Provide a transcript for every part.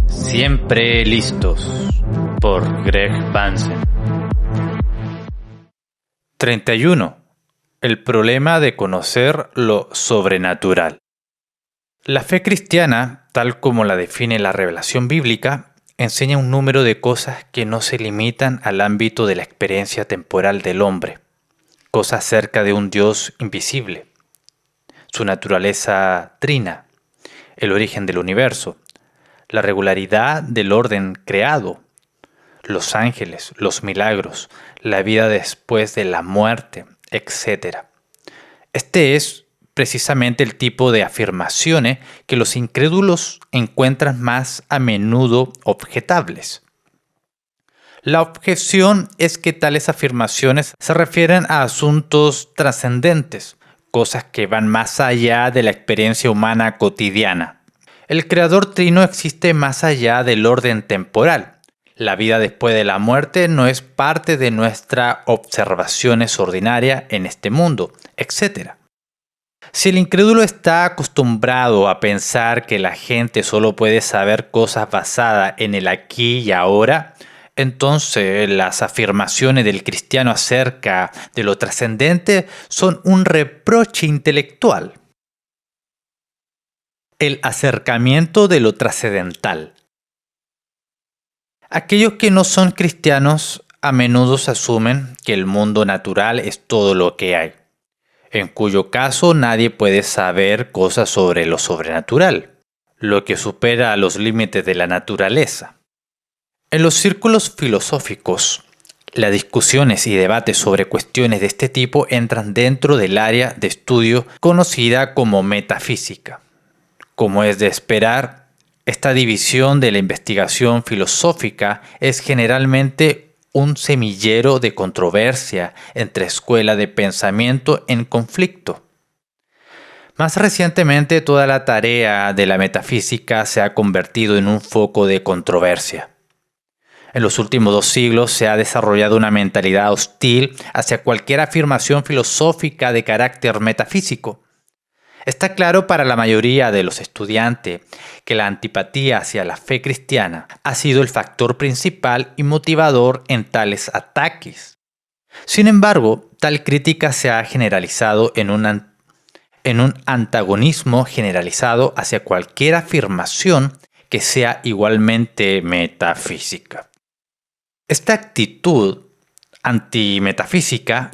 Siempre listos, por Greg Bahnsen. 31. El problema de conocer lo sobrenatural. La fe cristiana, tal como la define la revelación bíblica, enseña un número de cosas que no se limitan al ámbito de la experiencia temporal del hombre, cosas acerca de un Dios invisible, su naturaleza trina, el origen del universo, la regularidad del orden creado, los ángeles, los milagros, la vida después de la muerte, etc. Este es precisamente el tipo de afirmaciones que los incrédulos encuentran más a menudo objetables. La objeción es que tales afirmaciones se refieren a asuntos trascendentes, cosas que van más allá de la experiencia humana cotidiana. El Creador Trino existe más allá del orden temporal. La vida después de la muerte no es parte de nuestras observaciones ordinarias en este mundo, etc. Si el incrédulo está acostumbrado a pensar que la gente solo puede saber cosas basadas en el aquí y ahora, entonces las afirmaciones del cristiano acerca de lo trascendente son un reproche intelectual. El acercamiento de lo trascendental. Aquellos que no son cristianos a menudo asumen que el mundo natural es todo lo que hay, en cuyo caso nadie puede saber cosas sobre lo sobrenatural, lo que supera los límites de la naturaleza. En los círculos filosóficos, las discusiones y debates sobre cuestiones de este tipo entran dentro del área de estudio conocida como metafísica. Como es de esperar, esta división de la investigación filosófica es generalmente un semillero de controversia entre escuelas de pensamiento en conflicto. Más recientemente, toda la tarea de la metafísica se ha convertido en un foco de controversia. En los últimos 2 siglos se ha desarrollado una mentalidad hostil hacia cualquier afirmación filosófica de carácter metafísico. Está claro para la mayoría de los estudiantes que la antipatía hacia la fe cristiana ha sido el factor principal y motivador en tales ataques. Sin embargo, tal crítica se ha generalizado en un antagonismo generalizado hacia cualquier afirmación que sea igualmente metafísica. Esta actitud antimetafísica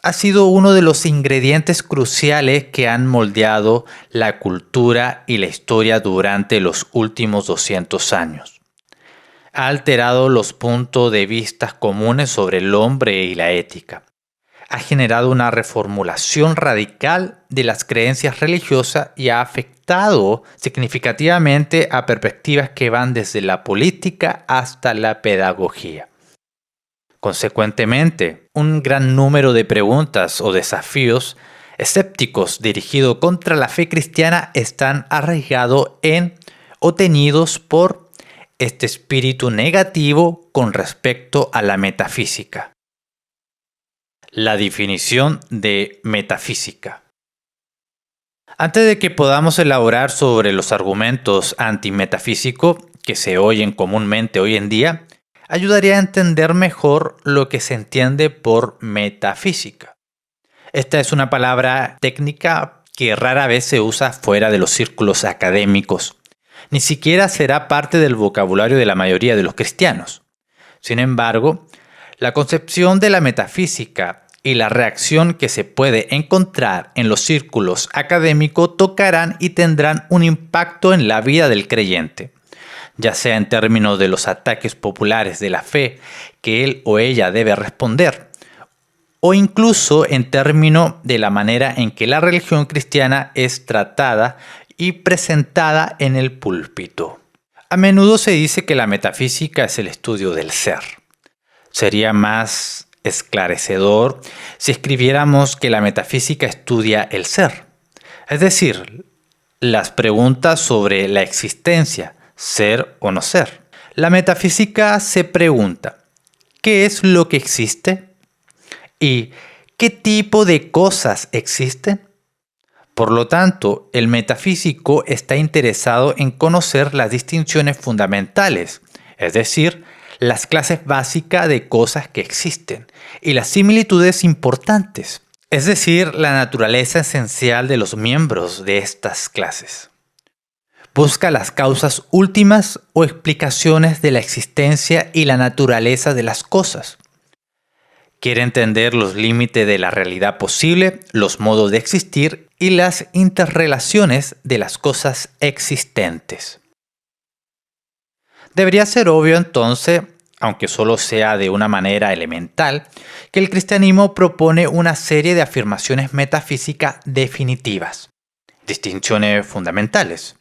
ha sido uno de los ingredientes cruciales que han moldeado la cultura y la historia durante los últimos 200 años. Ha alterado los puntos de vista comunes sobre el hombre y la ética. Ha generado una reformulación radical de las creencias religiosas y ha afectado significativamente a perspectivas que van desde la política hasta la pedagogía. Consecuentemente, un gran número de preguntas o desafíos escépticos dirigidos contra la fe cristiana están arraigados en o tenidos por este espíritu negativo con respecto a la metafísica. La definición de metafísica. Antes de que podamos elaborar sobre los argumentos antimetafísicos que se oyen comúnmente hoy en día, ayudaría a entender mejor lo que se entiende por metafísica. Esta es una palabra técnica que rara vez se usa fuera de los círculos académicos. Ni siquiera será parte del vocabulario de la mayoría de los cristianos. Sin embargo, la concepción de la metafísica y la reacción que se puede encontrar en los círculos académicos tocarán y tendrán un impacto en la vida del creyente, ya sea en términos de los ataques populares de la fe que él o ella debe responder, o incluso en términos de la manera en que la religión cristiana es tratada y presentada en el púlpito. A menudo se dice que la metafísica es el estudio del ser. Sería más esclarecedor si escribiéramos que la metafísica estudia el ser, es decir, las preguntas sobre la existencia, ser o no ser, La metafísica se pregunta, ¿qué es lo que existe? ¿Y qué tipo de cosas existen? Por lo tanto, el metafísico está interesado en conocer las distinciones fundamentales, es decir, las clases básicas de cosas que existen, y las similitudes importantes, es decir, la naturaleza esencial de los miembros de estas clases. Busca las causas últimas o explicaciones de la existencia y la naturaleza de las cosas. Quiere entender los límites de la realidad posible, los modos de existir y las interrelaciones de las cosas existentes. Debería ser obvio entonces, aunque solo sea de una manera elemental, que el cristianismo propone una serie de afirmaciones metafísicas definitivas, distinciones fundamentales.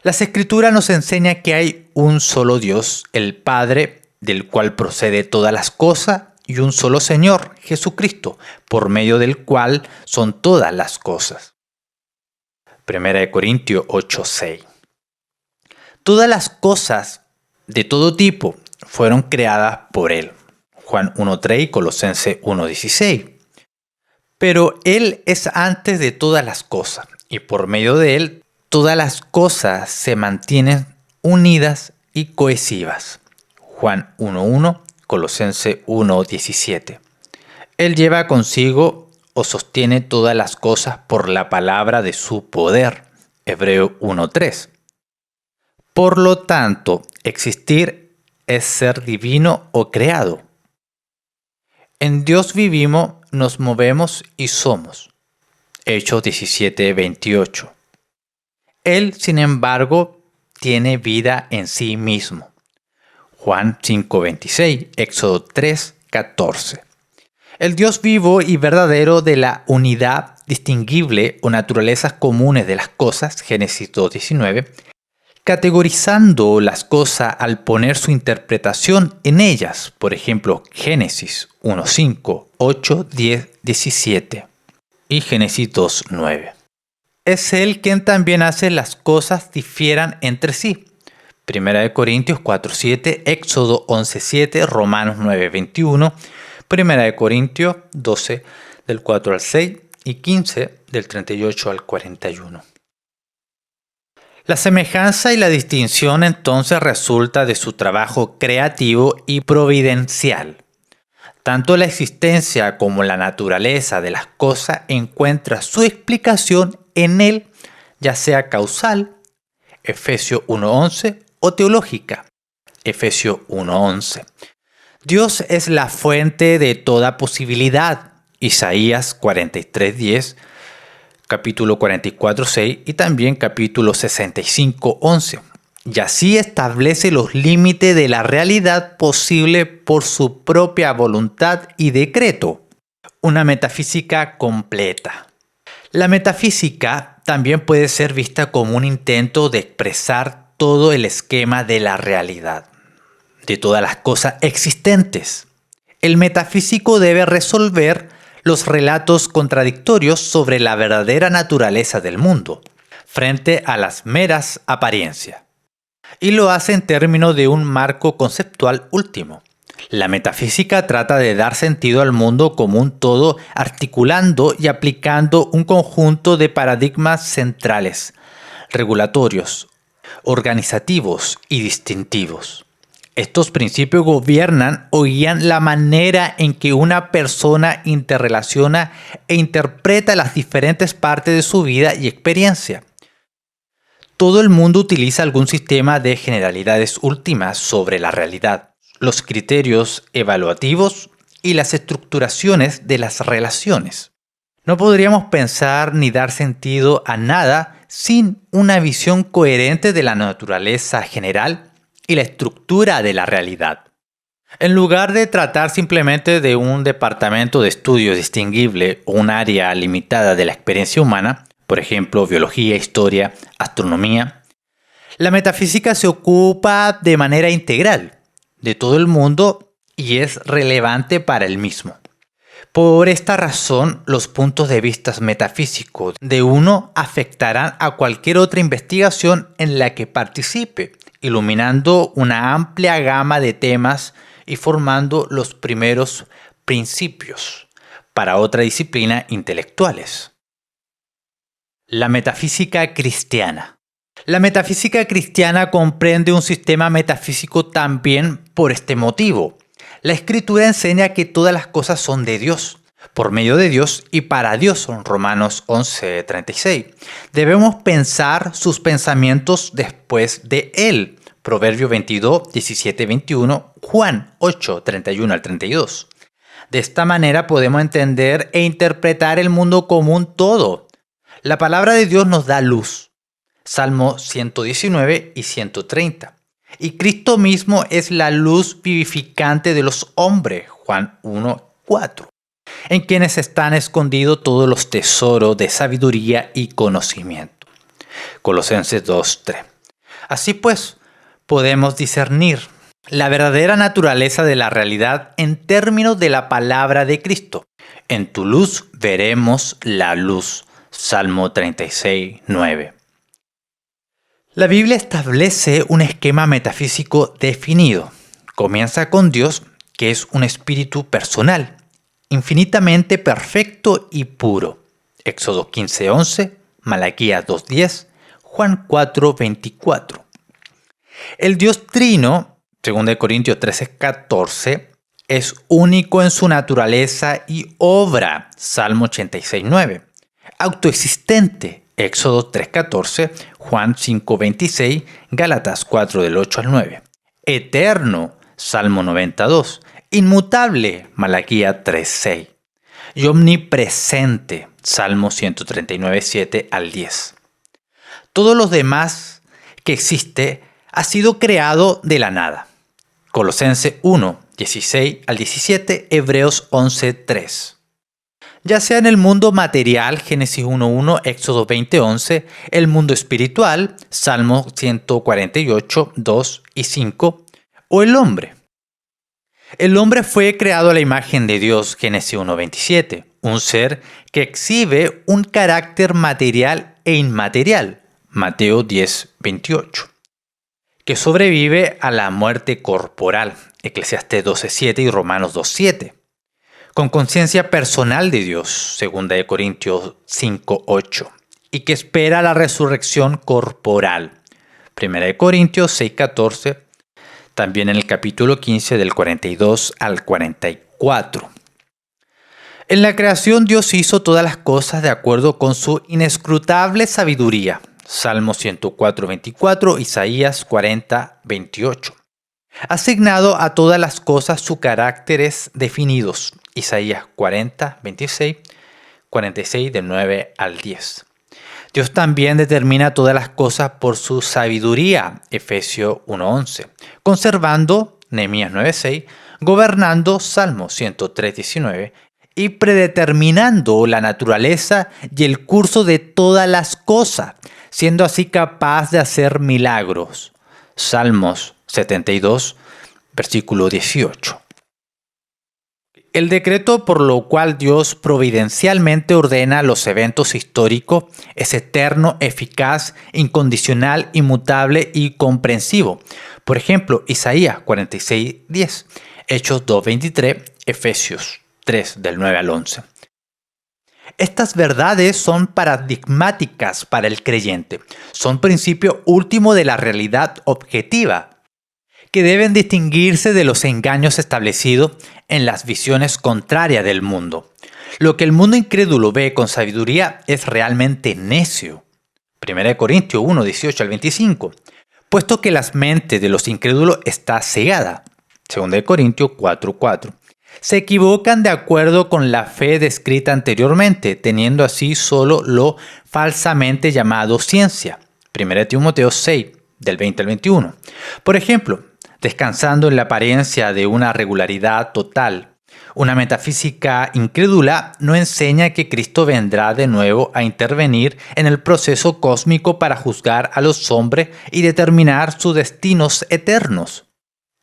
Las Escrituras nos enseñan que hay un solo Dios, el Padre, del cual procede todas las cosas, y un solo Señor, Jesucristo, por medio del cual son todas las cosas. 1 Corintios 8:6. Todas las cosas de todo tipo fueron creadas por Él. Juan 1:3 y Colosenses 1:16. Pero Él es antes de todas las cosas, y por medio de Él todas las cosas se mantienen unidas y cohesivas. Juan 1:1, Colosenses 1:17. Él lleva consigo o sostiene todas las cosas por la palabra de su poder. Hebreos 1:3. Por lo tanto, existir es ser divino o creado. En Dios vivimos, nos movemos y somos. Hechos 17:28. Él, sin embargo, tiene vida en sí mismo. Juan 5:26, Éxodo 3:14. El Dios vivo y verdadero de la unidad distinguible o naturalezas comunes de las cosas, Génesis 2:19, categorizando las cosas al poner su interpretación en ellas, por ejemplo, Génesis 1:5, 8, 10, 17 y Génesis 2:9. Es Él quien también hace las cosas difieran entre sí. 1 Corintios 4:7, Éxodo 11:7, Romanos 9:21, 1 Corintios 12, del 4 al 6 y 15, del 38 al 41. La semejanza y la distinción entonces resulta de su trabajo creativo y providencial. Tanto la existencia como la naturaleza de las cosas encuentra su explicación en Él, ya sea causal, Efesios 1:11, o teológica, Efesios 1:11. Dios es la fuente de toda posibilidad, Isaías 43:10, capítulo 44:6 y también capítulo 65:11. Y así establece los límites de la realidad posible por su propia voluntad y decreto. Una metafísica completa. La metafísica también puede ser vista como un intento de expresar todo el esquema de la realidad, de todas las cosas existentes. El metafísico debe resolver los relatos contradictorios sobre la verdadera naturaleza del mundo, frente a las meras apariencias. Y lo hace en términos de un marco conceptual último. La metafísica trata de dar sentido al mundo como un todo, articulando y aplicando un conjunto de paradigmas centrales, regulatorios, organizativos y distintivos. Estos principios gobiernan o guían la manera en que una persona interrelaciona e interpreta las diferentes partes de su vida y experiencia. Todo el mundo utiliza algún sistema de generalidades últimas sobre la realidad, los criterios evaluativos y las estructuraciones de las relaciones. No podríamos pensar ni dar sentido a nada sin una visión coherente de la naturaleza general y la estructura de la realidad. En lugar de tratar simplemente de un departamento de estudios distinguible o un área limitada de la experiencia humana, por ejemplo, biología, historia, astronomía, la metafísica se ocupa de manera integral de todo el mundo y es relevante para el mismo. Por esta razón, los puntos de vista metafísicos de uno afectarán a cualquier otra investigación en la que participe iluminando una amplia gama de temas y formando los primeros principios para otra disciplina intelectuales. La metafísica cristiana. La metafísica cristiana comprende un sistema metafísico también por este motivo. La Escritura enseña que todas las cosas son de Dios, por medio de Dios y para Dios, Romanos 11:36. Debemos pensar sus pensamientos después de Él, Proverbio 22, 17, 21, Juan 8, 31 al 32. De esta manera podemos entender e interpretar el mundo como un todo. La palabra de Dios nos da luz, Salmo 119 y 130. Y Cristo mismo es la luz vivificante de los hombres, Juan 1, 4. En quienes están escondidos todos los tesoros de sabiduría y conocimiento. Colosenses 2:3. Así pues, podemos discernir la verdadera naturaleza de la realidad en términos de la palabra de Cristo. En tu luz veremos la luz. Salmo 36:9. La Biblia establece un esquema metafísico definido. Comienza con Dios, que es un espíritu personal, infinitamente perfecto y puro. Éxodo 15:11, Malaquías 2:10, Juan 4:24. El Dios Trino, 2 Corintios 13:14, es único en su naturaleza y obra. Salmo 86:9. Autoexistente. Éxodo 3:14, Juan 5:26, Gálatas 4 del 8 al 9. Eterno. Salmo 92. Inmutable. Malaquías 3:6. Y omnipresente. Salmo 139:7 al 10. Todos los demás que existe ha sido creado de la nada. Colosenses 1, 16 al 17, Hebreos 11:3. Ya sea en el mundo material, Génesis 1:1, Éxodo 20:11, el mundo espiritual, Salmo 148, 2 y 5, o el hombre. El hombre fue creado a la imagen de Dios, Génesis 1:27, un ser que exhibe un carácter material e inmaterial, Mateo 10:28, que sobrevive a la muerte corporal, Eclesiastés 12:7 y Romanos 2:7. Con conciencia personal de Dios, 2 Corintios 5:8, y que espera la resurrección corporal, 1 Corintios 6:14, también en el capítulo 15 del 42 al 44. En la creación Dios hizo todas las cosas de acuerdo con su inescrutable sabiduría, Salmo 104:24, Isaías 40:28. Asignado a todas las cosas sus caracteres definidos, Isaías 40:26, 46 del 9 al 10. Dios también determina todas las cosas por su sabiduría, Efesios 1:11, conservando, Nehemías 9:6, gobernando, Salmo 103:19, y predeterminando la naturaleza y el curso de todas las cosas, siendo así capaz de hacer milagros, Salmos 72, versículo 18. El decreto por lo cual Dios providencialmente ordena los eventos históricos es eterno, eficaz, incondicional, inmutable y comprensivo. Por ejemplo, Isaías 46:10, Hechos 2:23, Efesios 3 del 9 al 11. Estas verdades son paradigmáticas para el creyente. Son principio último de la realidad objetiva, que deben distinguirse de los engaños establecidos en las visiones contrarias del mundo. Lo que el mundo incrédulo ve con sabiduría es realmente necio. 1 Corintios 1, 18 al 25. Puesto que las mentes de los incrédulos está cegada. 2 Corintios 4:4. Se equivocan de acuerdo con la fe descrita anteriormente, teniendo así solo lo falsamente llamado ciencia. 1 Timoteo 6, del 20 al 21. Por ejemplo, descansando en la apariencia de una regularidad total. Una metafísica incrédula no enseña que Cristo vendrá de nuevo a intervenir en el proceso cósmico para juzgar a los hombres y determinar sus destinos eternos.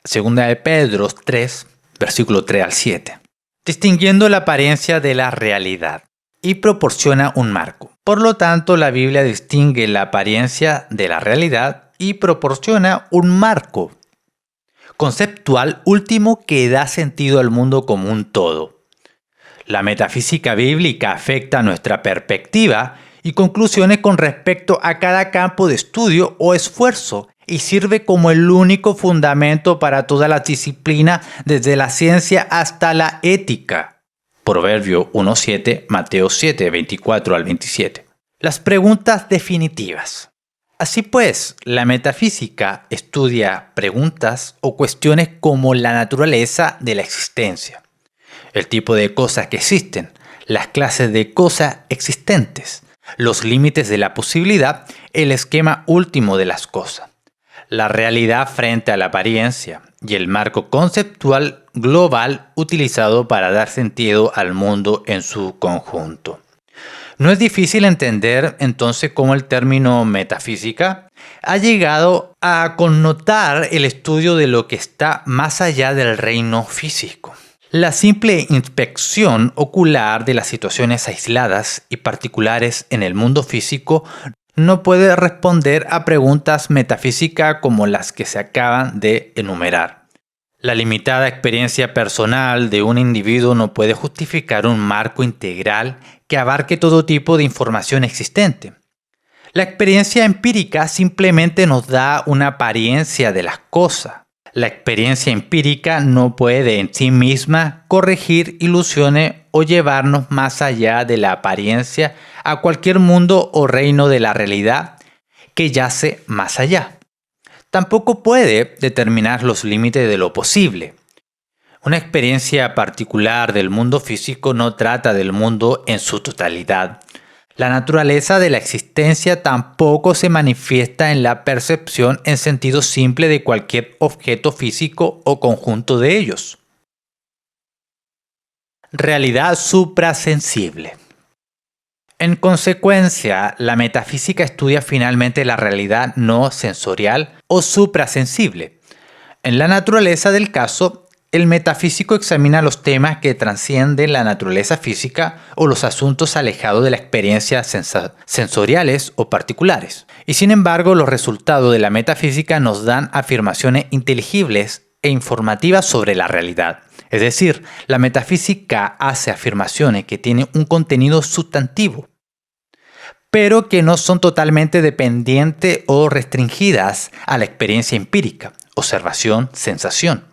Segunda de Pedro 3, versículo 3 al 7. Distinguiendo la apariencia de la realidad y proporciona un marco. Por lo tanto, la Biblia distingue la apariencia de la realidad y proporciona un marco conceptual último que da sentido al mundo como un todo. La metafísica bíblica afecta nuestra perspectiva y conclusiones con respecto a cada campo de estudio o esfuerzo y sirve como el único fundamento para toda la disciplina desde la ciencia hasta la ética. Proverbio 1.7, Mateo 7, 24 al 27. Las preguntas definitivas. Así pues, la metafísica estudia preguntas o cuestiones como la naturaleza de la existencia, el tipo de cosas que existen, las clases de cosas existentes, los límites de la posibilidad, el esquema último de las cosas, la realidad frente a la apariencia y el marco conceptual global utilizado para dar sentido al mundo en su conjunto. No es difícil entender entonces cómo el término metafísica ha llegado a connotar el estudio de lo que está más allá del reino físico. La simple inspección ocular de las situaciones aisladas y particulares en el mundo físico no puede responder a preguntas metafísicas como las que se acaban de enumerar. La limitada experiencia personal de un individuo no puede justificar un marco integral que abarque todo tipo de información existente. La experiencia empírica simplemente nos da una apariencia de las cosas. La experiencia empírica no puede en sí misma corregir ilusiones o llevarnos más allá de la apariencia a cualquier mundo o reino de la realidad que yace más allá. Tampoco puede determinar los límites de lo posible. Una experiencia particular del mundo físico no trata del mundo en su totalidad. La naturaleza de la existencia tampoco se manifiesta en la percepción en sentido simple de cualquier objeto físico o conjunto de ellos. Realidad suprasensible. En consecuencia, la metafísica estudia finalmente la realidad no sensorial o suprasensible. En la naturaleza del caso, el metafísico examina los temas que trascienden la naturaleza física o los asuntos alejados de la experiencia sensoriales o particulares. Y sin embargo, los resultados de la metafísica nos dan afirmaciones inteligibles e informativas sobre la realidad. Es decir, la metafísica hace afirmaciones que tienen un contenido sustantivo, pero que no son totalmente dependientes o restringidas a la experiencia empírica, observación, sensación.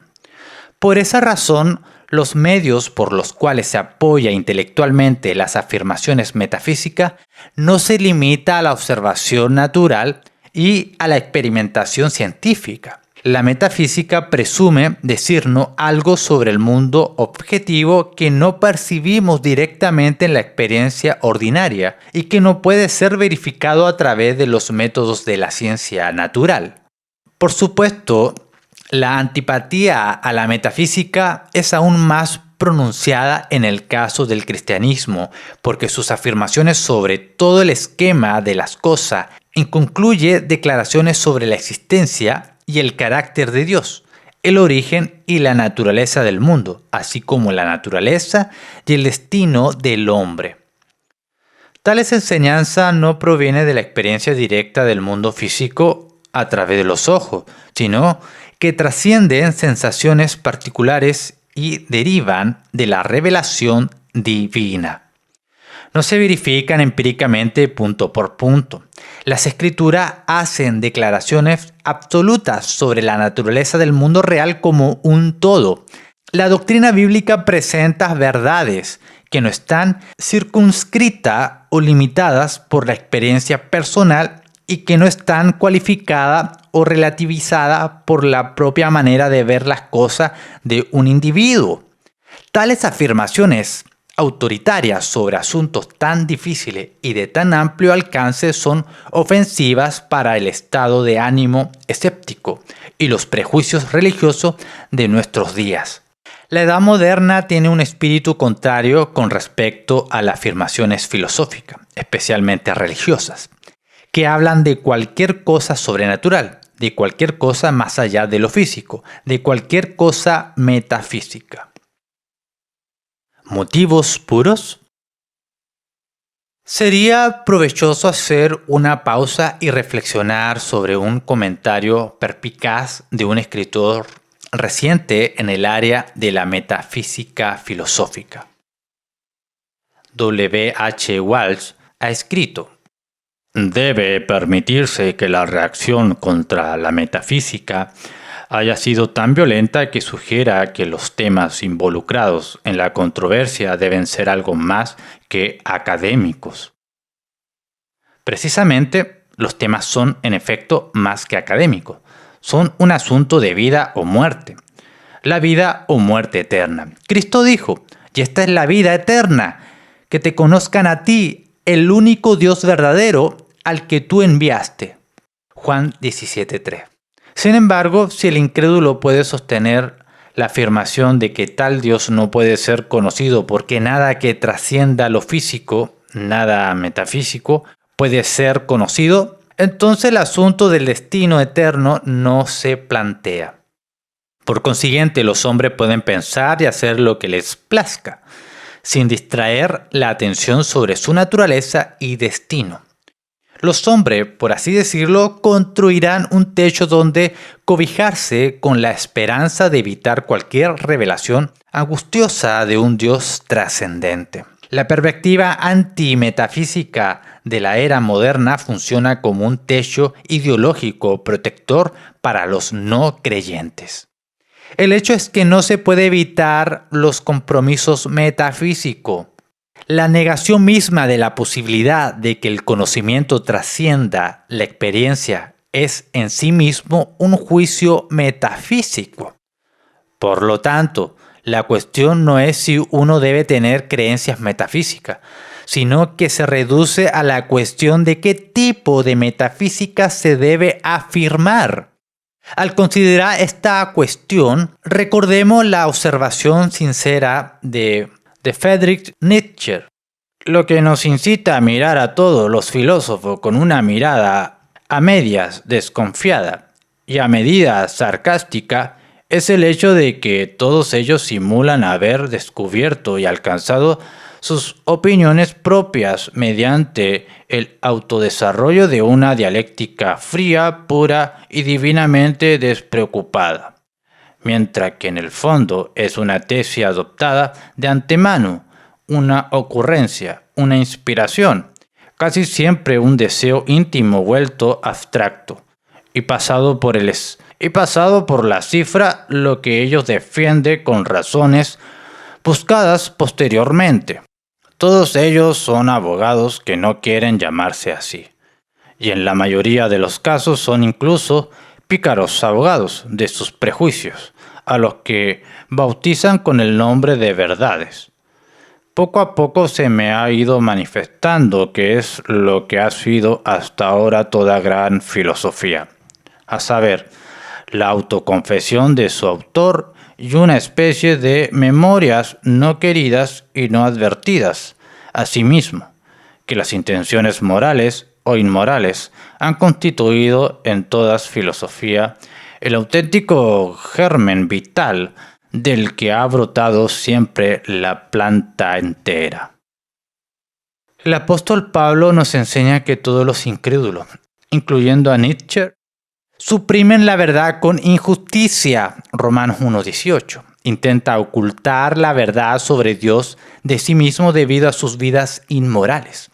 Por esa razón, los medios por los cuales se apoya intelectualmente las afirmaciones metafísicas no se limita a la observación natural y a la experimentación científica. La metafísica presume decirnos algo sobre el mundo objetivo que no percibimos directamente en la experiencia ordinaria y que no puede ser verificado a través de los métodos de la ciencia natural. Por supuesto, la antipatía a la metafísica es aún más pronunciada en el caso del cristianismo, porque sus afirmaciones sobre todo el esquema de las cosas incluye declaraciones sobre la existencia y el carácter de Dios, el origen y la naturaleza del mundo, así como la naturaleza y el destino del hombre. Tales enseñanzas no provienen de la experiencia directa del mundo físico a través de los ojos, sino que trascienden sensaciones particulares y derivan de la revelación divina. No se verifican empíricamente punto por punto. Las escrituras hacen declaraciones absolutas sobre la naturaleza del mundo real como un todo. La doctrina bíblica presenta verdades que no están circunscritas o limitadas por la experiencia personal y que no están cualificadas o relativizadas por la propia manera de ver las cosas de un individuo. Tales afirmaciones autoritarias sobre asuntos tan difíciles y de tan amplio alcance son ofensivas para el estado de ánimo escéptico y los prejuicios religiosos de nuestros días. La edad moderna tiene un espíritu contrario con respecto a las afirmaciones filosóficas, especialmente religiosas, que hablan de cualquier cosa sobrenatural, de cualquier cosa más allá de lo físico, de cualquier cosa metafísica. ¿Motivos puros? Sería provechoso hacer una pausa y reflexionar sobre un comentario perspicaz de un escritor reciente en el área de la metafísica filosófica. W. H. Walsh ha escrito: debe permitirse que la reacción contra la metafísica haya sido tan violenta que sugiera que los temas involucrados en la controversia deben ser algo más que académicos. Precisamente, los temas son, en efecto, más que académicos. Son un asunto de vida o muerte. La vida o muerte eterna. Cristo dijo: y esta es la vida eterna, que te conozcan a ti, el único Dios verdadero, al que tú enviaste. Juan 17:3. Sin embargo, si el incrédulo puede sostener la afirmación de que tal Dios no puede ser conocido porque nada que trascienda lo físico, nada metafísico, puede ser conocido, entonces el asunto del destino eterno no se plantea. Por consiguiente, los hombres pueden pensar y hacer lo que les plazca, sin distraer la atención sobre su naturaleza y destino. Los hombres, por así decirlo, construirán un techo donde cobijarse con la esperanza de evitar cualquier revelación angustiosa de un Dios trascendente. La perspectiva antimetafísica de la era moderna funciona como un techo ideológico protector para los no creyentes. El hecho es que no se puede evitar los compromisos metafísicos. La negación misma de la posibilidad de que el conocimiento trascienda la experiencia es en sí mismo un juicio metafísico. Por lo tanto, la cuestión no es si uno debe tener creencias metafísicas, sino que se reduce a la cuestión de qué tipo de metafísica se debe afirmar. Al considerar esta cuestión, recordemos la observación sincera de Friedrich Nietzsche. Lo que nos incita a mirar a todos los filósofos con una mirada a medias desconfiada y a medida sarcástica es el hecho de que todos ellos simulan haber descubierto y alcanzado sus opiniones propias mediante el autodesarrollo de una dialéctica fría, pura y divinamente despreocupada, mientras que en el fondo es una tesis adoptada de antemano, una ocurrencia, una inspiración, casi siempre un deseo íntimo vuelto abstracto y pasado por la cifra, lo que ellos defienden con razones buscadas posteriormente. Todos ellos son abogados que no quieren llamarse así, y en la mayoría de los casos son incluso pícaros abogados de sus prejuicios, a los que bautizan con el nombre de verdades. Poco a poco se me ha ido manifestando que es lo que ha sido hasta ahora toda gran filosofía, a saber, la autoconfesión de su autor y una especie de memorias no queridas y no advertidas, asimismo, que las intenciones morales o inmorales han constituido en toda filosofía el auténtico germen vital del que ha brotado siempre la planta entera. El apóstol Pablo nos enseña que todos los incrédulos, incluyendo a Nietzsche, suprimen la verdad con injusticia. Romanos 1:18. Intenta ocultar la verdad sobre Dios de sí mismo debido a sus vidas inmorales.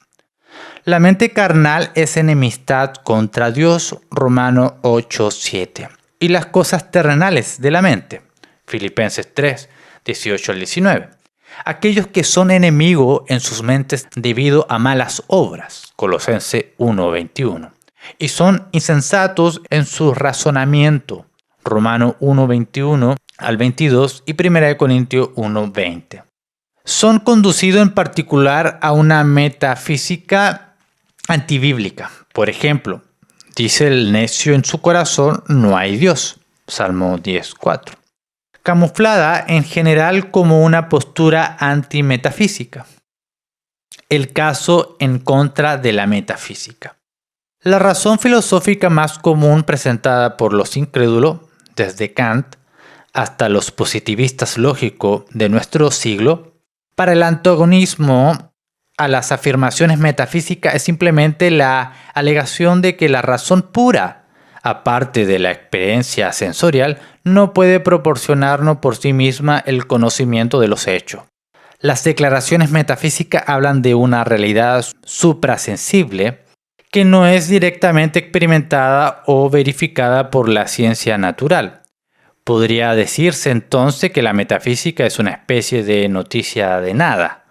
La mente carnal es enemistad contra Dios. Romanos 8:7. Y las cosas terrenales de la mente. Filipenses 3:18-19. Aquellos que son enemigos en sus mentes debido a malas obras. Colosenses 1:21. Y son insensatos en su razonamiento. Romanos 1:21-22 y 1 Corintios 1:20. Son conducidos en particular a una metafísica antibíblica. Por ejemplo, dice el necio en su corazón, no hay Dios. Salmo 10:4. Camuflada en general como una postura antimetafísica. El caso en contra de la metafísica. La razón filosófica más común presentada por los incrédulos, desde Kant hasta los positivistas lógicos de nuestro siglo, para el antagonismo a las afirmaciones metafísicas es simplemente la alegación de que la razón pura, aparte de la experiencia sensorial, no puede proporcionarnos por sí misma el conocimiento de los hechos. Las declaraciones metafísicas hablan de una realidad suprasensible que no es directamente experimentada o verificada por la ciencia natural. Podría decirse entonces que la metafísica es una especie de noticia de nada.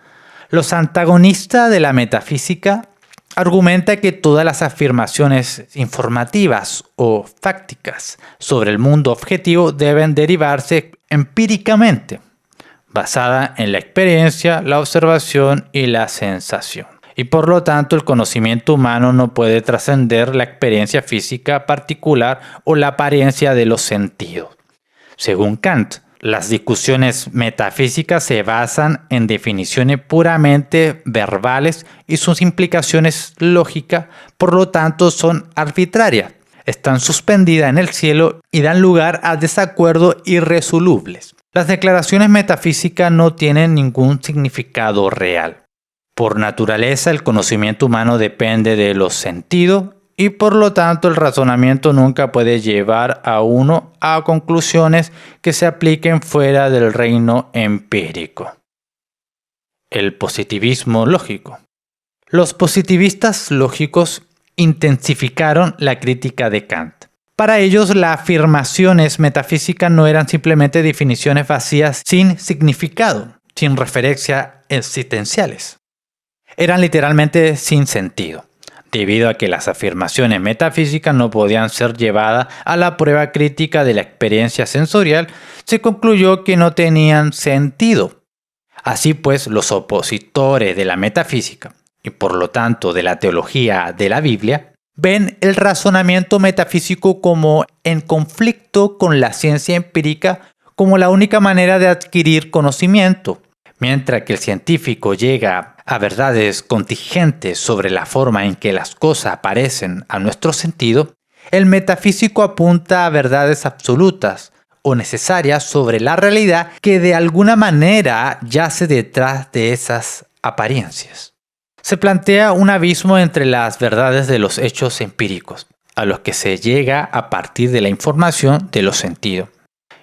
Los antagonistas de la metafísica argumentan que todas las afirmaciones informativas o fácticas sobre el mundo objetivo deben derivarse empíricamente, basada en la experiencia, la observación y la sensación. Y por lo tanto el conocimiento humano no puede trascender la experiencia física particular o la apariencia de los sentidos. Según Kant, las discusiones metafísicas se basan en definiciones puramente verbales y sus implicaciones lógicas, por lo tanto, son arbitrarias, están suspendidas en el cielo y dan lugar a desacuerdos irresolubles. Las declaraciones metafísicas no tienen ningún significado real. Por naturaleza, el conocimiento humano depende de los sentidos y por lo tanto el razonamiento nunca puede llevar a uno a conclusiones que se apliquen fuera del reino empírico. El positivismo lógico. Los positivistas lógicos intensificaron la crítica de Kant. Para ellos, las afirmaciones metafísicas no eran simplemente definiciones vacías sin significado, sin referencias existenciales. Eran literalmente sin sentido, debido a que las afirmaciones metafísicas no podían ser llevadas a la prueba crítica de la experiencia sensorial, se concluyó que no tenían sentido. Así pues, los opositores de la metafísica, y por lo tanto de la teología de la Biblia, ven el razonamiento metafísico como en conflicto con la ciencia empírica como la única manera de adquirir conocimiento. Mientras que el científico llega a verdades contingentes sobre la forma en que las cosas aparecen a nuestro sentido, el metafísico apunta a verdades absolutas o necesarias sobre la realidad que de alguna manera yace detrás de esas apariencias. Se plantea un abismo entre las verdades de los hechos empíricos, a los que se llega a partir de la información de los sentidos,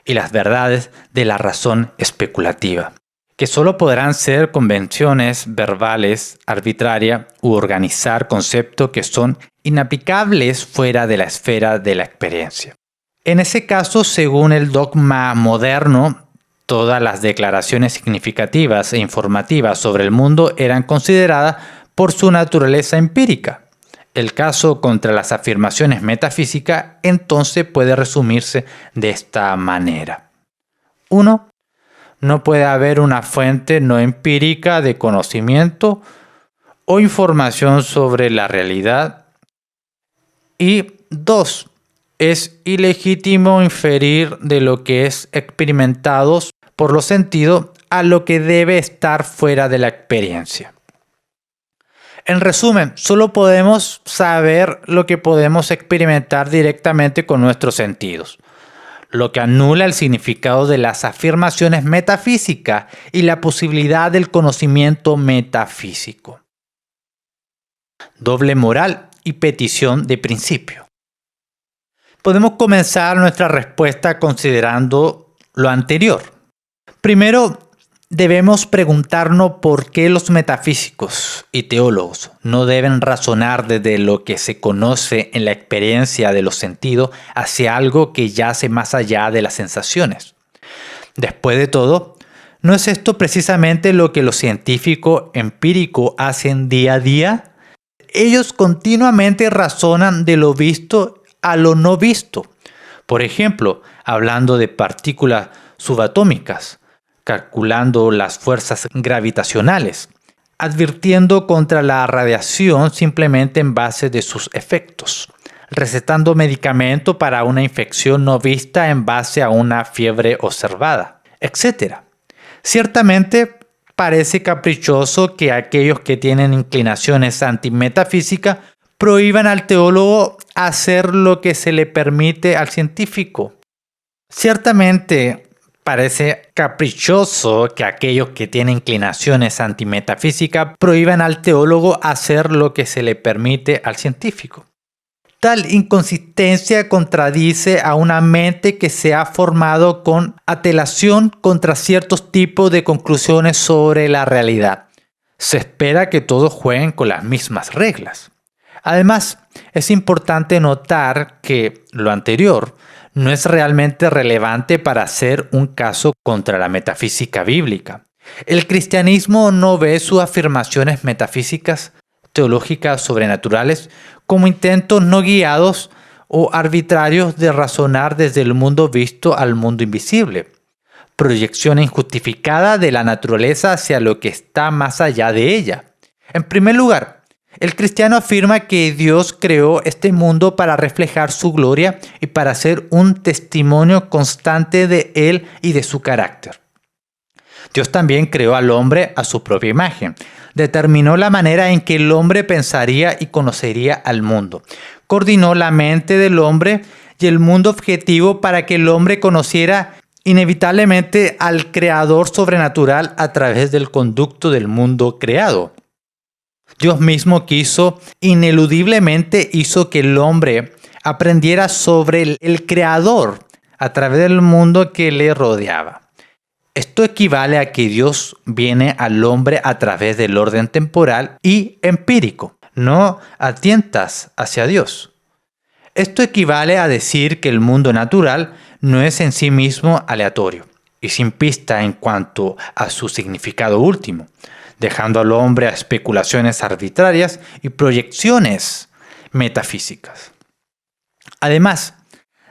y las verdades de la razón especulativa, que solo podrán ser convenciones verbales, arbitrarias u organizar conceptos que son inaplicables fuera de la esfera de la experiencia. En ese caso, según el dogma moderno, todas las declaraciones significativas e informativas sobre el mundo eran consideradas por su naturaleza empírica. El caso contra las afirmaciones metafísicas entonces puede resumirse de esta manera. 1. No puede haber una fuente no empírica de conocimiento o información sobre la realidad. Y 2. Es ilegítimo inferir de lo que es experimentado por los sentidos a lo que debe estar fuera de la experiencia. En resumen, solo podemos saber lo que podemos experimentar directamente con nuestros sentidos, lo que anula el significado de las afirmaciones metafísicas y la posibilidad del conocimiento metafísico. Doble moral y petición de principio. Podemos comenzar nuestra respuesta considerando lo anterior. Primero, debemos preguntarnos por qué los metafísicos y teólogos no deben razonar desde lo que se conoce en la experiencia de los sentidos hacia algo que yace más allá de las sensaciones. Después de todo, ¿no es esto precisamente lo que los científicos empíricos hacen día a día? Ellos continuamente razonan de lo visto a lo no visto. Por ejemplo, hablando de partículas subatómicas, calculando las fuerzas gravitacionales, advirtiendo contra la radiación simplemente en base de sus efectos, recetando medicamento para una infección no vista en base a una fiebre observada, etc. Ciertamente parece caprichoso que aquellos que tienen inclinaciones antimetafísicas prohíban al teólogo hacer lo que se le permite al científico. Ciertamente Parece caprichoso que aquellos que tienen inclinaciones antimetafísicas prohíban al teólogo hacer lo que se le permite al científico. Tal inconsistencia contradice a una mente que se ha formado con antelación contra ciertos tipos de conclusiones sobre la realidad. Se espera que todos jueguen con las mismas reglas. Además, es importante notar que lo anterior no es realmente relevante para hacer un caso contra la metafísica bíblica. El cristianismo no ve sus afirmaciones metafísicas, teológicas, sobrenaturales como intentos no guiados o arbitrarios de razonar desde el mundo visto al mundo invisible, proyección injustificada de la naturaleza hacia lo que está más allá de ella. En primer lugar, el cristiano afirma que Dios creó este mundo para reflejar su gloria y para ser un testimonio constante de Él y de su carácter. Dios también creó al hombre a su propia imagen. Determinó la manera en que el hombre pensaría y conocería al mundo. Coordinó la mente del hombre y el mundo objetivo para que el hombre conociera inevitablemente al Creador sobrenatural a través del conducto del mundo creado. Dios mismo ineludiblemente hizo que el hombre aprendiera sobre el Creador a través del mundo que le rodeaba. Esto equivale a que Dios viene al hombre a través del orden temporal y empírico, no a tientas hacia Dios. Esto equivale a decir que el mundo natural no es en sí mismo aleatorio y sin pista en cuanto a su significado último, dejando al hombre a especulaciones arbitrarias y proyecciones metafísicas. Además,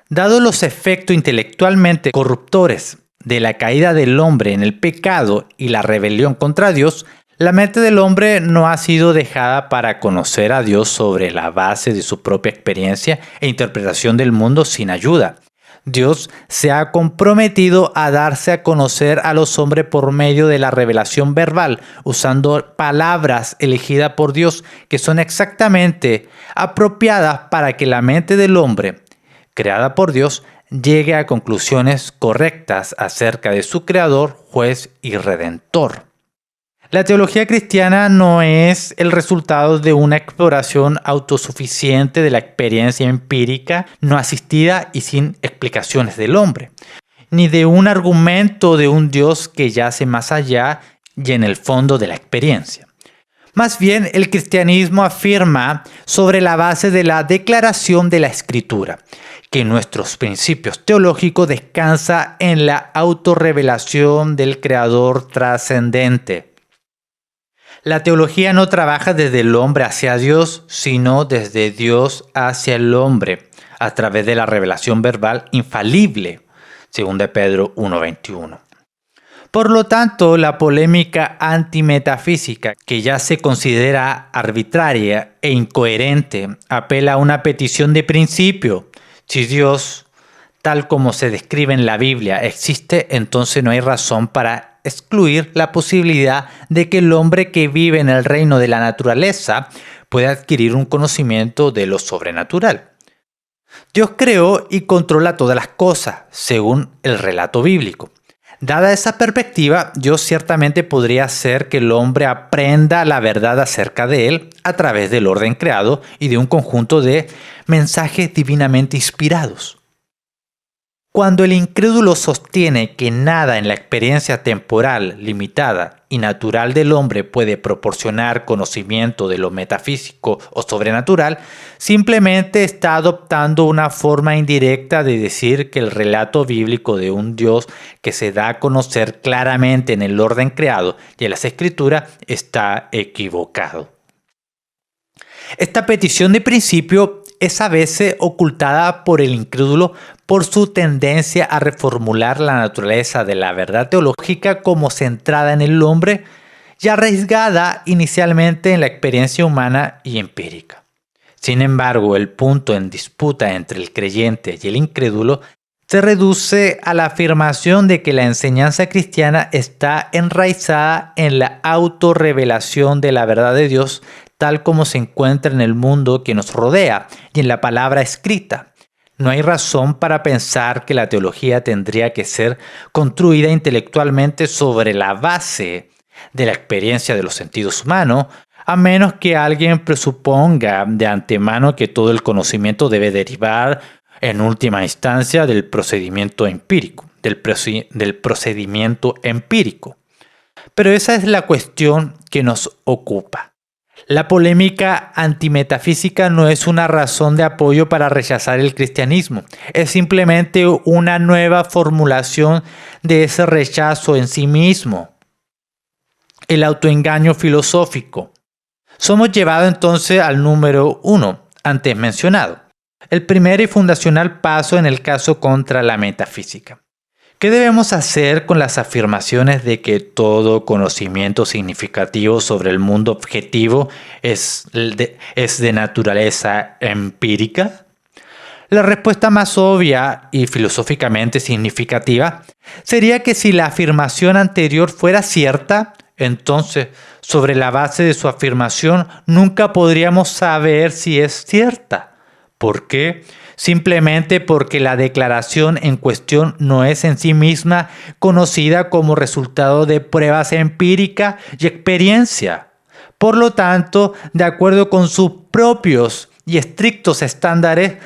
dado los efectos intelectualmente corruptores de la caída del hombre en el pecado y la rebelión contra Dios, la mente del hombre no ha sido dejada para conocer a Dios sobre la base de su propia experiencia e interpretación del mundo sin ayuda. Dios se ha comprometido a darse a conocer a los hombres por medio de la revelación verbal, usando palabras elegidas por Dios que son exactamente apropiadas para que la mente del hombre, creada por Dios, llegue a conclusiones correctas acerca de su Creador, Juez y Redentor. La teología cristiana no es el resultado de una exploración autosuficiente de la experiencia empírica no asistida y sin explicaciones del hombre, ni de un argumento de un Dios que yace más allá y en el fondo de la experiencia. Más bien, el cristianismo afirma sobre la base de la declaración de la Escritura, que nuestros principios teológicos descansan en la autorrevelación del Creador trascendente. La teología no trabaja desde el hombre hacia Dios, sino desde Dios hacia el hombre, a través de la revelación verbal infalible, según de Pedro 1:21. Por lo tanto, la polémica antimetafísica, que ya se considera arbitraria e incoherente, apela a una petición de principio. Si Dios, tal como se describe en la Biblia, existe, entonces no hay razón para excluir la posibilidad de que el hombre que vive en el reino de la naturaleza pueda adquirir un conocimiento de lo sobrenatural. Dios creó y controla todas las cosas, según el relato bíblico. Dada esa perspectiva, Dios ciertamente podría hacer que el hombre aprenda la verdad acerca de él a través del orden creado y de un conjunto de mensajes divinamente inspirados. Cuando el incrédulo sostiene que nada en la experiencia temporal, limitada y natural del hombre puede proporcionar conocimiento de lo metafísico o sobrenatural, simplemente está adoptando una forma indirecta de decir que el relato bíblico de un Dios que se da a conocer claramente en el orden creado y en las Escrituras está equivocado. Esta petición de principio es a veces ocultada por el incrédulo por su tendencia a reformular la naturaleza de la verdad teológica como centrada en el hombre y arriesgada inicialmente en la experiencia humana y empírica. Sin embargo, el punto en disputa entre el creyente y el incrédulo se reduce a la afirmación de que la enseñanza cristiana está enraizada en la autorrevelación de la verdad de Dios tal como se encuentra en el mundo que nos rodea y en la palabra escrita. No hay razón para pensar que la teología tendría que ser construida intelectualmente sobre la base de la experiencia de los sentidos humanos, a menos que alguien presuponga de antemano que todo el conocimiento debe derivar en última instancia del procedimiento empírico, del procedimiento empírico. Pero esa es la cuestión que nos ocupa. La polémica antimetafísica no es una razón de apoyo para rechazar el cristianismo. Es simplemente una nueva formulación de ese rechazo en sí mismo. El autoengaño filosófico. Somos llevados entonces al número 1, antes mencionado. El primer y fundacional paso en el caso contra la metafísica. ¿Qué debemos hacer con las afirmaciones de que todo conocimiento significativo sobre el mundo objetivo es de naturaleza empírica? La respuesta más obvia y filosóficamente significativa sería que si la afirmación anterior fuera cierta, entonces, sobre la base de su afirmación, nunca podríamos saber si es cierta. ¿Por qué? Simplemente porque la declaración en cuestión no es en sí misma conocida como resultado de pruebas empíricas y experiencia. Por lo tanto, de acuerdo con sus propios y estrictos estándares,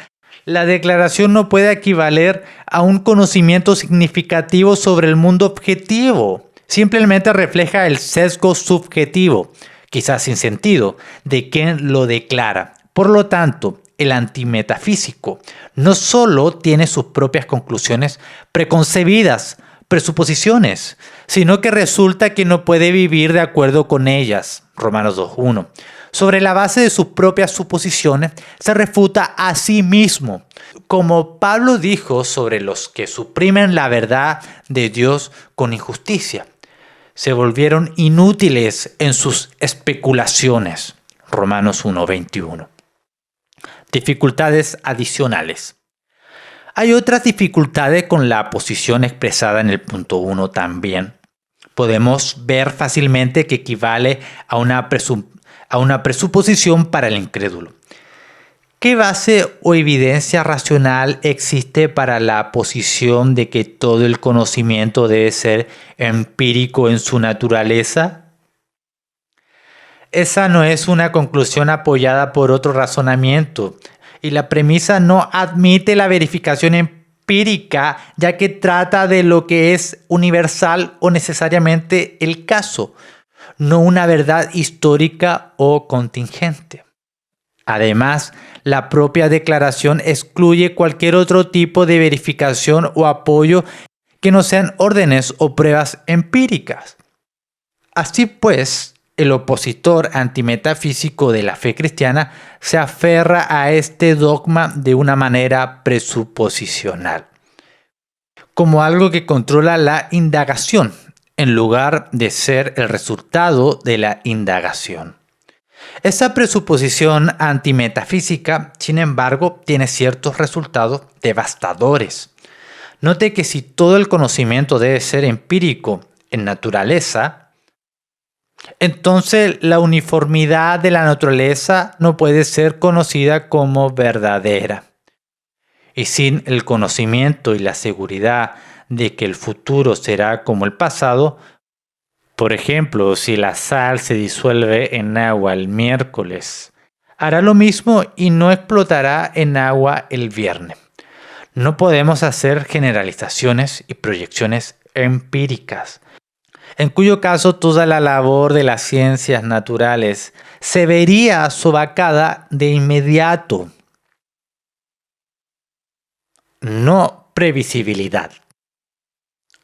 la declaración no puede equivaler a un conocimiento significativo sobre el mundo objetivo. Simplemente refleja el sesgo subjetivo, quizás sin sentido, de quien lo declara. Por lo tanto, el antimetafísico no solo tiene sus propias conclusiones preconcebidas, presuposiciones, sino que resulta que no puede vivir de acuerdo con ellas. Romanos 2:1. Sobre la base de sus propias suposiciones, se refuta a sí mismo. Como Pablo dijo sobre los que suprimen la verdad de Dios con injusticia. Se volvieron inútiles en sus especulaciones. Romanos 1:21. Dificultades adicionales. Hay otras dificultades con la posición expresada en el punto 1 también. Podemos ver fácilmente que equivale a una presuposición para el incrédulo. ¿Qué base o evidencia racional existe para la posición de que todo el conocimiento debe ser empírico en su naturaleza? Esa no es una conclusión apoyada por otro razonamiento, y la premisa no admite la verificación empírica, ya que trata de lo que es universal o necesariamente el caso, no una verdad histórica o contingente. Además, la propia declaración excluye cualquier otro tipo de verificación o apoyo que no sean órdenes o pruebas empíricas. Así pues, el opositor antimetafísico de la fe cristiana se aferra a este dogma de una manera presuposicional, como algo que controla la indagación, en lugar de ser el resultado de la indagación. Esa presuposición antimetafísica, sin embargo, tiene ciertos resultados devastadores. Note que si todo el conocimiento debe ser empírico en naturaleza, entonces la uniformidad de la naturaleza no puede ser conocida como verdadera. Y sin el conocimiento y la seguridad de que el futuro será como el pasado, por ejemplo, si la sal se disuelve en agua el miércoles, hará lo mismo y no explotará en agua el viernes. No podemos hacer generalizaciones y proyecciones empíricas, en cuyo caso toda la labor de las ciencias naturales se vería sovacada de inmediato. No previsibilidad.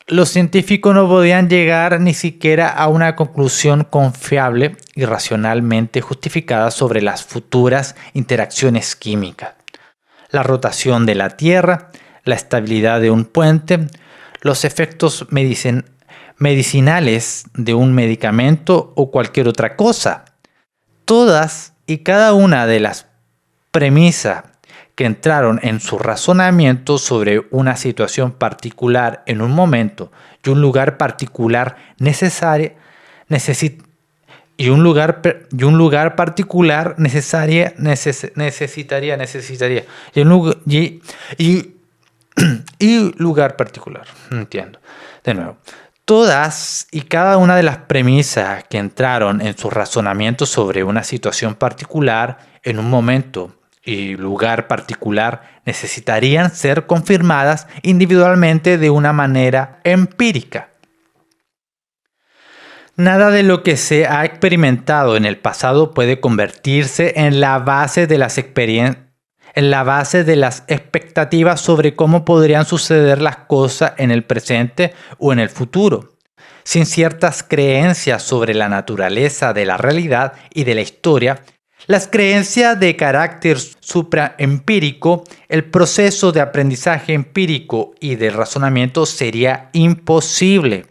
Los científicos no podían llegar ni siquiera a una conclusión confiable y racionalmente justificada sobre las futuras interacciones químicas, la rotación de la Tierra, la estabilidad de un puente, los efectos medicinales de un medicamento o cualquier otra cosa. Todas y cada una de las premisas que entraron en su razonamiento sobre una situación particular en un momento y un lugar particular y un lugar particular necesitaría y lugar particular. No entiendo. De nuevo, todas y cada una de las premisas que entraron en su razonamiento sobre una situación particular en un momento y lugar particular necesitarían ser confirmadas individualmente de una manera empírica. Nada de lo que se ha experimentado en el pasado puede convertirse en la base de las expectativas sobre cómo podrían suceder las cosas en el presente o en el futuro. Sin ciertas creencias sobre la naturaleza de la realidad y de la historia, las creencias de carácter supraempírico, el proceso de aprendizaje empírico y de razonamiento sería imposible.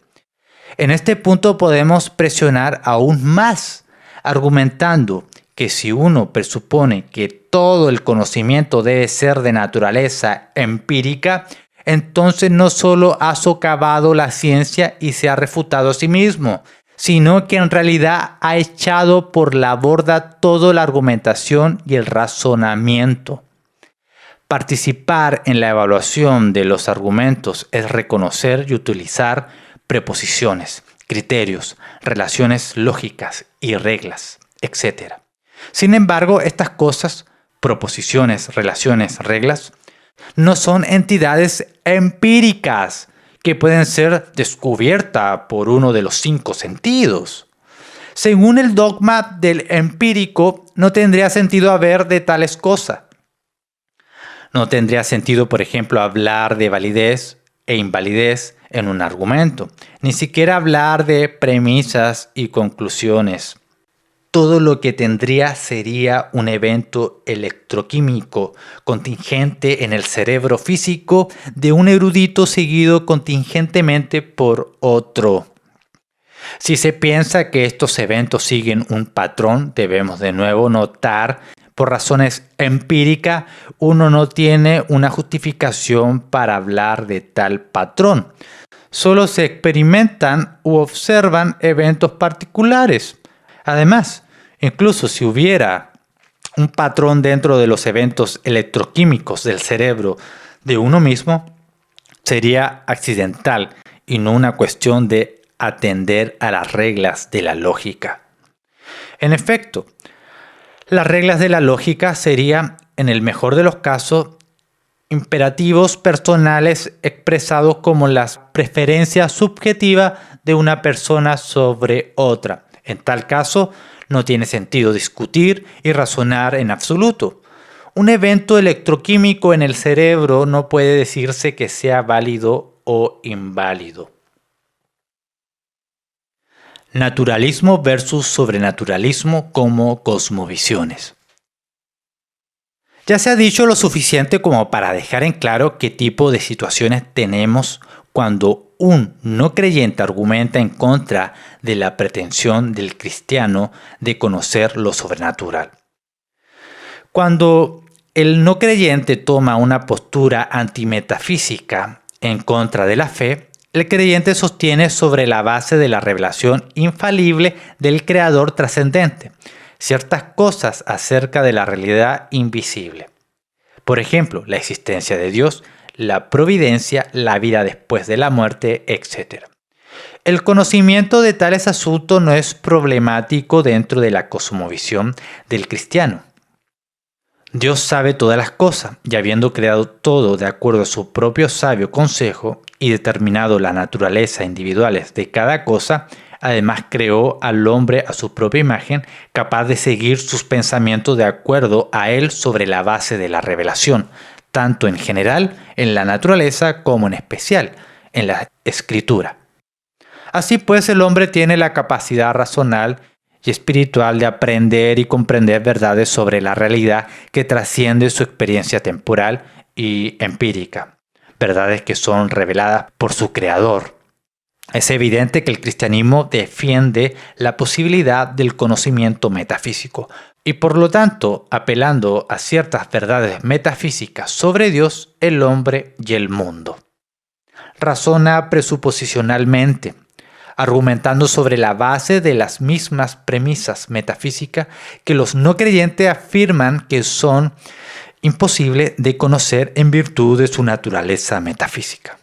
En este punto podemos presionar aún más, argumentando que si uno presupone que todo el conocimiento debe ser de naturaleza empírica, entonces no solo ha socavado la ciencia y se ha refutado a sí mismo, sino que en realidad ha echado por la borda toda la argumentación y el razonamiento. Participar en la evaluación de los argumentos es reconocer y utilizar preposiciones, criterios, relaciones lógicas y reglas, etc. Sin embargo, estas cosas, proposiciones, relaciones, reglas, no son entidades empíricas que pueden ser descubiertas por uno de los 5 sentidos. Según el dogma del empírico, no tendría sentido hablar de tales cosas. No tendría sentido, por ejemplo, hablar de validez e invalidez en un argumento, ni siquiera hablar de premisas y conclusiones. Todo lo que tendría sería un evento electroquímico contingente en el cerebro físico de un erudito seguido contingentemente por otro. Si se piensa que estos eventos siguen un patrón, debemos de nuevo notar, por razones empíricas, uno no tiene una justificación para hablar de tal patrón. Solo se experimentan u observan eventos particulares. Además, incluso si hubiera un patrón dentro de los eventos electroquímicos del cerebro de uno mismo, sería accidental y no una cuestión de atender a las reglas de la lógica. En efecto, las reglas de la lógica serían, en el mejor de los casos, imperativos personales expresados como las preferencias subjetivas de una persona sobre otra. En tal caso, no tiene sentido discutir y razonar en absoluto. Un evento electroquímico en el cerebro no puede decirse que sea válido o inválido. Naturalismo versus sobrenaturalismo como cosmovisiones. Ya se ha dicho lo suficiente como para dejar en claro qué tipo de situaciones tenemos cuando un no creyente argumenta en contra de la pretensión del cristiano de conocer lo sobrenatural. Cuando el no creyente toma una postura antimetafísica en contra de la fe, el creyente sostiene sobre la base de la revelación infalible del Creador trascendente ciertas cosas acerca de la realidad invisible. Por ejemplo, la existencia de Dios, la providencia, la vida después de la muerte, etc. El conocimiento de tales asuntos no es problemático dentro de la cosmovisión del cristiano. Dios sabe todas las cosas, y habiendo creado todo de acuerdo a su propio sabio consejo y determinado la naturaleza individuales de cada cosa, además creó al hombre a su propia imagen, capaz de seguir sus pensamientos de acuerdo a él sobre la base de la revelación, tanto en general en la naturaleza como en especial en la escritura. Así pues, el hombre tiene la capacidad racional y espiritual de aprender y comprender verdades sobre la realidad que trasciende su experiencia temporal y empírica, verdades que son reveladas por su creador. Es evidente que el cristianismo defiende la posibilidad del conocimiento metafísico y por lo tanto, apelando a ciertas verdades metafísicas sobre Dios, el hombre y el mundo. Razona presuposicionalmente. argumentando sobre la base de las mismas premisas metafísicas que los no creyentes afirman que son imposibles de conocer en virtud de su naturaleza metafísica.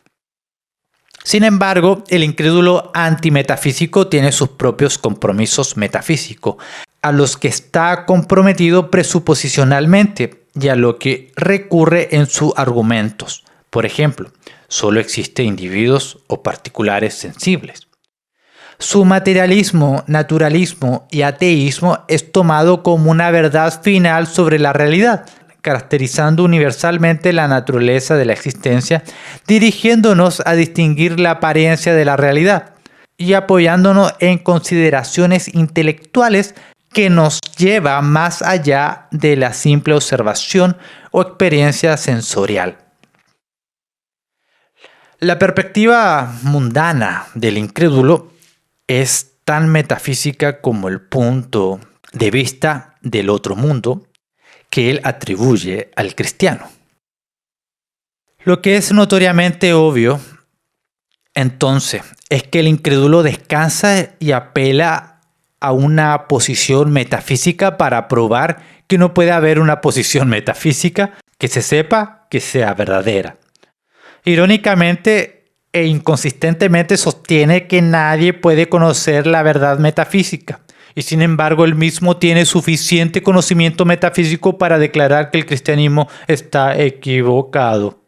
Sin embargo, el incrédulo antimetafísico tiene sus propios compromisos metafísicos, a los que está comprometido presuposicionalmente y a lo que recurre en sus argumentos. Por ejemplo, solo existen individuos o particulares sensibles. Su materialismo, naturalismo y ateísmo es tomado como una verdad final sobre la realidad, caracterizando universalmente la naturaleza de la existencia, dirigiéndonos a distinguir la apariencia de la realidad y apoyándonos en consideraciones intelectuales que nos lleva más allá de la simple observación o experiencia sensorial. La perspectiva mundana del incrédulo es tan metafísica como el punto de vista del otro mundo que él atribuye al cristiano. Lo que es notoriamente obvio, entonces, es que el incrédulo descansa y apela a una posición metafísica para probar que no puede haber una posición metafísica que se sepa que sea verdadera. Irónicamente e inconsistentemente sostiene que nadie puede conocer la verdad metafísica. Y sin embargo, él mismo tiene suficiente conocimiento metafísico para declarar que el cristianismo está equivocado.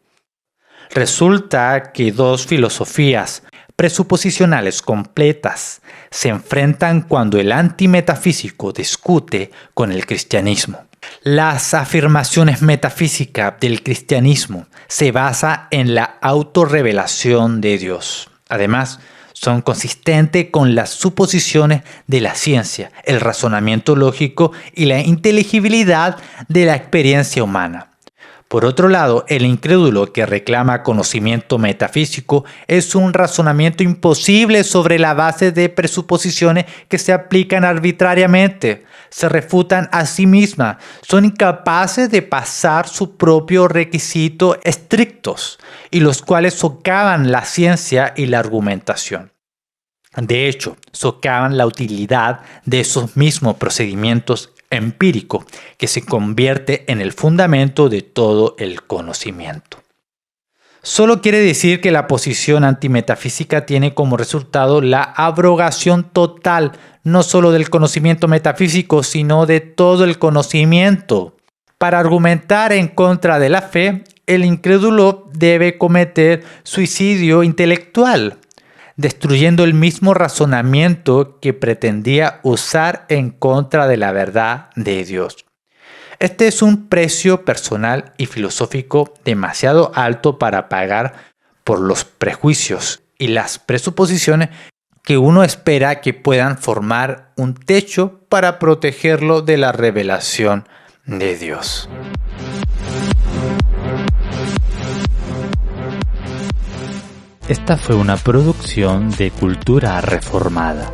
Resulta que dos filosofías presuposicionales completas se enfrentan cuando el antimetafísico discute con el cristianismo. Las afirmaciones metafísicas del cristianismo se basan en la autorrevelación de Dios. Además, son consistentes con las suposiciones de la ciencia, el razonamiento lógico y la inteligibilidad de la experiencia humana. Por otro lado, el incrédulo que reclama conocimiento metafísico es un razonamiento imposible sobre la base de presuposiciones que se aplican arbitrariamente, se refutan a sí mismas, son incapaces de pasar sus propios requisitos estrictos y los cuales socavan la ciencia y la argumentación. De hecho, socavan la utilidad de esos mismos procedimientos empíricos que se convierte en el fundamento de todo el conocimiento. Solo quiere decir que la posición antimetafísica tiene como resultado la abrogación total no solo del conocimiento metafísico, sino de todo el conocimiento. Para argumentar en contra de la fe, el incrédulo debe cometer suicidio intelectual, destruyendo el mismo razonamiento que pretendía usar en contra de la verdad de Dios. Este es un precio personal y filosófico demasiado alto para pagar por los prejuicios y las presuposiciones que uno espera que puedan formar un techo para protegerlo de la revelación de Dios. Esta fue una producción de Cultura Reformada.